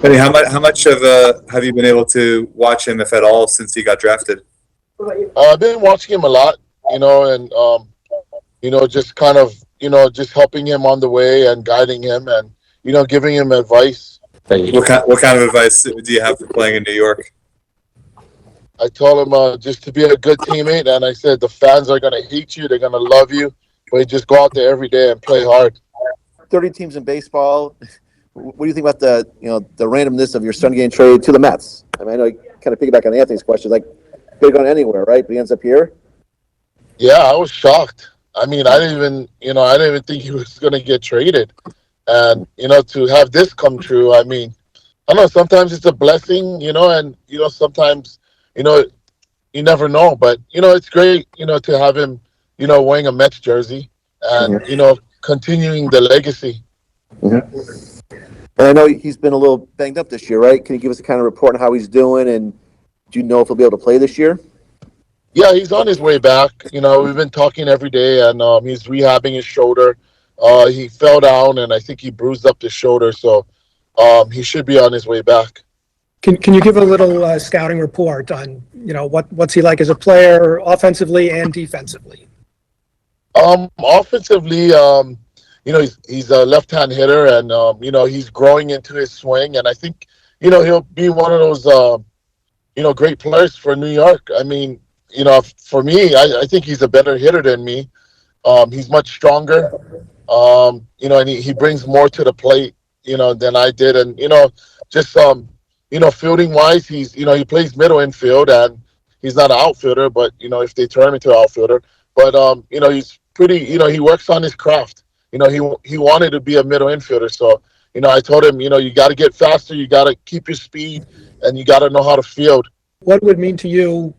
Benny, how much of have you been able to watch him, if at all, since he got drafted? I've been watching him a lot, and just kind of, just helping him on the way and guiding him and giving him advice. What kind of advice do you have for playing in New York? I told him just to be a good teammate, and I said the fans are gonna hate you, they're gonna love you, but you just go out there every day and play hard. 30 teams in baseball. What do you think about the randomness of your son getting traded to the Mets? I mean, I know you kind of piggyback on Anthony's question, like could have gone anywhere, right? But he ends up here. Yeah, I was shocked. I mean, I didn't even think he was gonna get traded, and to have this come true. I mean, I don't know. Sometimes it's a blessing, and sometimes, you know, you never know. But it's great, to have him, wearing a Mets jersey and continuing the legacy. Mm-hmm. And I know he's been a little banged up this year, right? Can you give us a kind of report on how he's doing, and do you know if he'll be able to play this year? Yeah, he's on his way back. We've been talking every day, and he's rehabbing his shoulder. He fell down, and I think he bruised up his shoulder, so he should be on his way back. Can you give a little scouting report on what's he like as a player, offensively and defensively? Offensively, he's a left-hand hitter, and he's growing into his swing, and I think he'll be one of those great players for New York. I mean, for me, I think he's a better hitter than me. He's much stronger, and he brings more to the plate, than I did. And, just, fielding wise, he plays middle infield, and he's not an outfielder, but, if they turn him into an outfielder, but, he's pretty, he works on his craft. He wanted to be a middle infielder. So, I told him, you got to get faster, you got to keep your speed, and you got to know how to field. What would it mean to you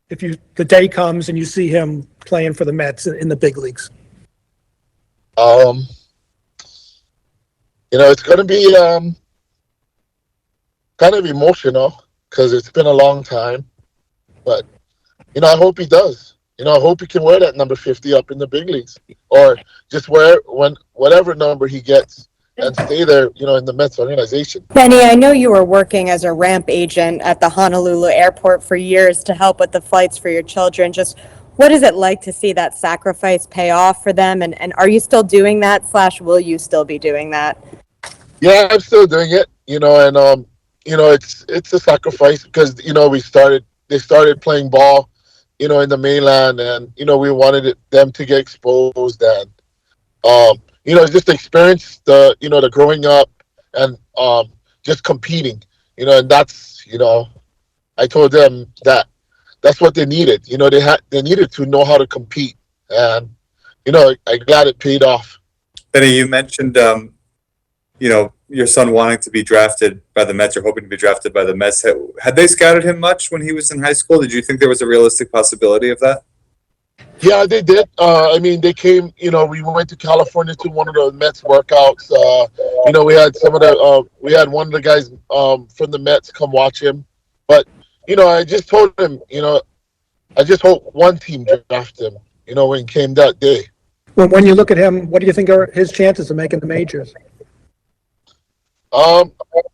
if the day comes and you see him playing for the Mets in the big leagues? It's going to be kind of emotional because it's been a long time. But, I hope he does. I hope he can wear that number 50 up in the big leagues, or just wear whatever number he gets and stay there, in the Mets organization. Benny, I know you were working as a ramp agent at the Honolulu airport for years to help with the flights for your children. Just what is it like to see that sacrifice pay off for them? And are you still doing that / will you still be doing that? Yeah, I'm still doing it, and, it's a sacrifice because, they started playing ball, in the mainland, and, we wanted them to get exposed, and, just experience the growing up and just competing, and that's, I told them that's what they needed. They needed to know how to compete, and, I'm glad it paid off. Benny, you mentioned, your son wanting to be drafted by the Mets or hoping to be drafted by the Mets. Had they scouted him much when he was in high school? Did you think there was a realistic possibility of that? Yeah, they did. I mean, they came, we went to California to one of the Mets workouts. We had one of the guys from the Mets come watch him. But, I just told him, I just hope one team draft him, when he came that day. When you look at him, what do you think are his chances of making the majors?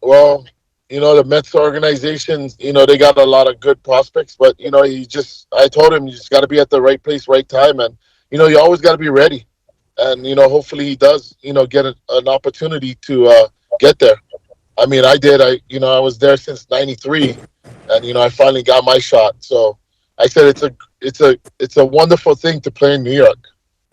Well, the Mets organization, they got a lot of good prospects, but, I told him you just got to be at the right place, right time. And, you always got to be ready. And, hopefully he does, get an opportunity to get there. I mean, I did. I was there since '93, and, I finally got my shot. So I said it's a wonderful thing to play in New York.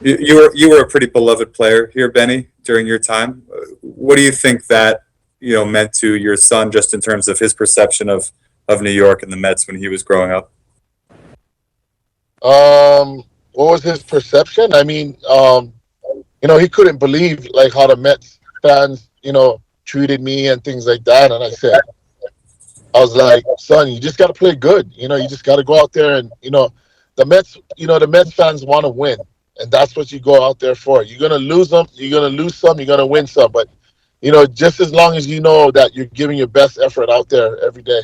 You were a pretty beloved player here, Benny, during your time. What do you think that meant to your son, just in terms of his perception of New York and the Mets when he was growing up? What was his perception? I mean, he couldn't believe like how the Mets fans, treated me and things like that. And I was like, son, you just got to play good. You just got to go out there and, the Mets fans want to win. And that's what you go out there for. You're going to lose them. You're going to lose some. You're going to win some. But, just as long as you know that you're giving your best effort out there every day.